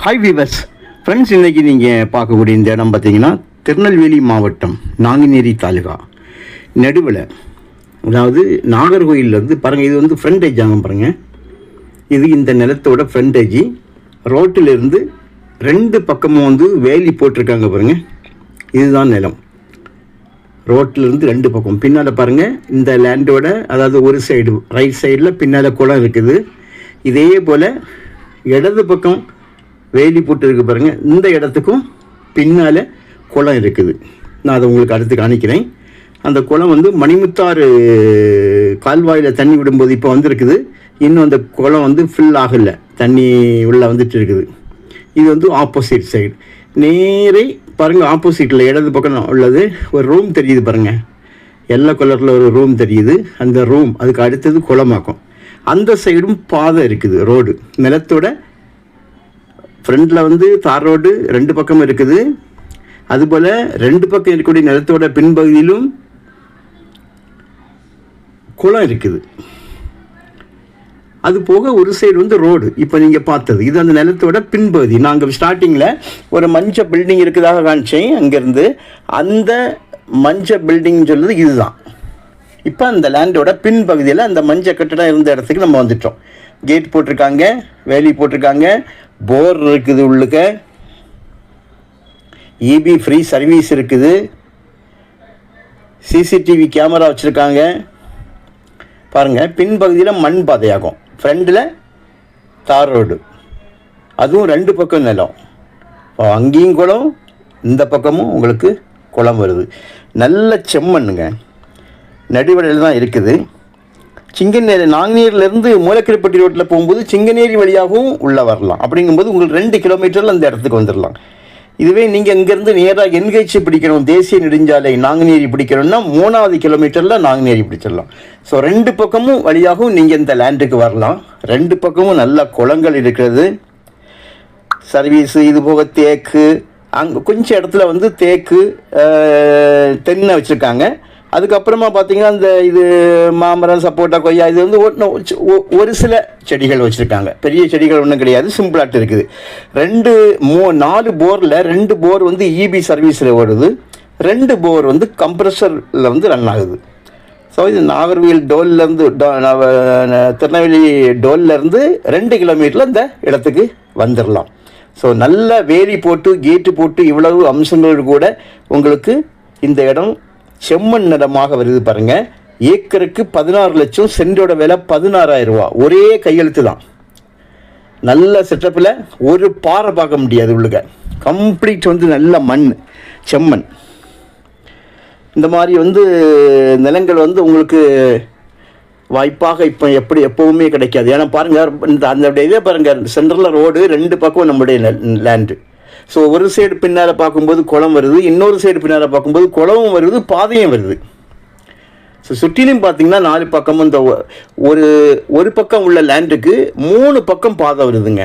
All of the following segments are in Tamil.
ஹாய் வீவர்ஸ் ஃப்ரெண்ட்ஸ், இன்றைக்கி நீங்கள் பார்க்கக்கூடிய இந்த இடம் பார்த்தீங்கன்னா திருநெல்வேலி மாவட்டம் நாங்குநேரி தாலுகா நடுவில், அதாவது நாகர்கோயிலேருந்து பாருங்கள். இது வந்து ஃப்ரண்டேஜ் ஆகும் பாருங்கள். இது இந்த நிலத்தோட ஃப்ரண்டேஜி. ரோட்டிலிருந்து ரெண்டு பக்கமும் வந்து வேலி போட்டிருக்காங்க பாருங்கள். இதுதான் நிலம். ரோட்டிலிருந்து ரெண்டு பக்கம் பின்னால் பாருங்கள். இந்த லேண்டோட அதாவது ஒரு சைடு ரைட் சைடில் பின்னால் குளம் இருக்குது. இதே போல் இடது பக்கம் வேலி போட்டு இருக்கு பாருங்கள். இந்த இடத்துக்கும் பின்னால் குளம் இருக்குது. நான் அதை உங்களுக்கு அடுத்து காணிக்கிறேன். அந்த குளம் வந்து மணிமுத்தாறு கால்வாயில் தண்ணி விடும்போது இப்போ வந்துருக்குது. இன்னும் அந்த குளம் வந்து ஃபில் ஆகலை, தண்ணி உள்ளே வந்துட்டு இருக்குது. இது வந்து ஆப்போசிட் சைடு. நேரே பாருங்கள், ஆப்போசிட்டில் இடது பக்கம் உள்ளது ஒரு ரூம் தெரியுது பாருங்கள். எல்லோ கலரில் ஒரு ரூம் தெரியுது. அந்த ரூம் அதுக்கு அடுத்தது குளமாக்கும். அந்த சைடும் பாதை இருக்குது, ரோடு. நிலத்தோட ஃப்ரண்டில் வந்து தார் ரோடு ரெண்டு பக்கம் இருக்குது. அதுபோல் ரெண்டு பக்கம் இருக்கக்கூடிய நிலத்தோட பின்பகுதியிலும் குளம் இருக்குது. அது போக ஒரு சைடு வந்து ரோடு. இப்போ நீங்கள் பார்த்தது இது அந்த நிலத்தோட பின்பகுதி. நாங்கள் ஸ்டார்டிங்கில் ஒரு மஞ்சள் பில்டிங் இருக்குதாக காமிச்சேன். அங்கேருந்து அந்த மஞ்சள் பில்டிங் சொல்லுது இதுதான். இப்போ அந்த லேண்டோட பின்பகுதியில் அந்த மஞ்சள் கட்டடம் இருந்த இடத்துக்கு நம்ம வந்துட்டோம். கேட் போட்டிருக்காங்க, வேலி போட்டிருக்காங்க, போர் இருக்குது, உள்ளுக்க இபி ஃப்ரீ சர்வீஸ் இருக்குது, சிசிடிவி கேமரா வச்சுருக்காங்க பாருங்கள். பின்பகுதியில் மண் பாதையாகும், ஃப்ரண்டில் தார் ரோடு, அதுவும் ரெண்டு பக்கம் நிலம். அங்கேயும் குளம், இந்த பக்கமும் உங்களுக்கு குளம் வருது. நல்ல செம்மண்ணுங்க, நடுவடையில் தான் இருக்குது. சிங்கநேரி நாங்குநேரிலேருந்து மூலக்கரைப்பட்டி ரோட்டில் போகும்போது சிங்கநேரி வழியாகவும் உள்ளே வரலாம். அப்படிங்கும்போது உங்களுக்கு 2 கிலோமீட்டரில் அந்த இடத்துக்கு வந்துடலாம். இதுவே நீங்கள் இங்கேருந்து நேராக என்கேஜ் பிடிக்கணும், தேசிய நெடுஞ்சாலை நாங்குநேரி பிடிக்கணும்னா 3வது கிலோமீட்டரில் நாங்குநேரி பிடிச்சிடலாம். ஸோ ரெண்டு பக்கமும் வழியாகவும் நீங்கள் இந்த லேண்டுக்கு வரலாம். ரெண்டு பக்கமும் நல்ல குளங்கள் இருக்கிறது, சர்வீஸு. இது போக தேக்கு, அங்கே கொஞ்சம் இடத்துல வந்து தேக்கு தென்னை வச்சுருக்காங்க. அதுக்கப்புறமா பார்த்தீங்கன்னா இந்த இது மாமரம், சப்போட்டா, கொய்யா, இது வந்து ஒரு சில செடிகள் வச்சுருக்காங்க. பெரிய செடிகள் ஒன்றும் கிடையாது, சிம்பிளாட்டு இருக்குது. 4 போரில் 2 போர் வந்து இபி சர்வீஸில் ஓடுது, 2 போர் வந்து கம்ப்ரெஷரில் வந்து ரன் ஆகுது. ஸோ இது நாகர்கோவில் டோல்லேருந்து திருநெல்வேலி டோல்லேருந்து 2 கிலோமீட்டரில் இந்த இடத்துக்கு வந்துடலாம். ஸோ நல்ல வேலி போட்டு கேட்டு போட்டு இவ்வளவு அம்சங்களோடு கூட உங்களுக்கு இந்த இடம் செம்மண் நிலமாக வருது பாருங்கள். ஏக்கருக்கு 16 லட்சம், சென்டோட விலை 16,000 ரூபா. ஒரே கையெழுத்து தான். நல்ல செட்டப்பில் ஒரு பாறை பார்க்க முடியாது உள்ளுக்க. கம்ப்ளீட் வந்து நல்ல மண், செம்மண். இந்த மாதிரி வந்து நிலங்கள் வந்து உங்களுக்கு வாய்ப்பாக இப்போ எப்போவுமே கிடைக்காது. ஏன்னா பாருங்கள், இந்த அந்த இதே பாருங்கள், சென்ட்ரலில் ரோடு, ரெண்டு பக்கம் நம்முடைய லேண்டு. ஸோ ஒரு சைடு பின்னால் பார்க்கும்போது குளம் வருது, இன்னொரு சைடு பின்னால் பார்க்கும்போது குளமும் வருது, பாதையும் வருது. ஸோ சுற்றிலும் பார்த்தீங்கன்னா 4 பக்கமும் இந்த ஒரு பக்கம் உள்ள லேண்டுக்கு 3 பக்கம் பாதை வருதுங்க.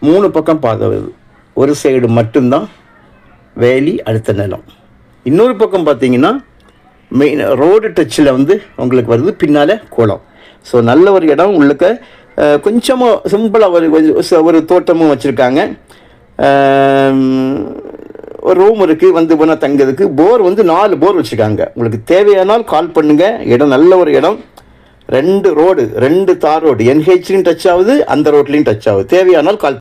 3 பக்கம் பாதை வருது. ஒரு சைடு மட்டும்தான் வேலி, அடுத்த நிலம். இன்னொரு பக்கம் பார்த்தீங்கன்னா மெயின் ரோடு டச்சில் வந்து உங்களுக்கு வருது, பின்னால் குளம். ஸோ நல்ல ஒரு இடம். உள்ளுக்க கொஞ்சமாக சிம்பிளாக ஒரு தோட்டமும் வச்சுருக்காங்க. ஒரு ரூம் இருக்குது, வந்து போனால் தங்கிறதுக்கு. போர் வந்து 4 போர் வச்சுருக்காங்க. உங்களுக்கு தேவையானால் கால் பண்ணுங்கள். இடம் நல்ல ஒரு இடம். 2 ரோடு, 2 தார் ரோடு, என்ஹெச்லையும் டச் ஆகுது, அந்த ரோட்லேயும் டச் ஆகுது. தேவையானால் கால்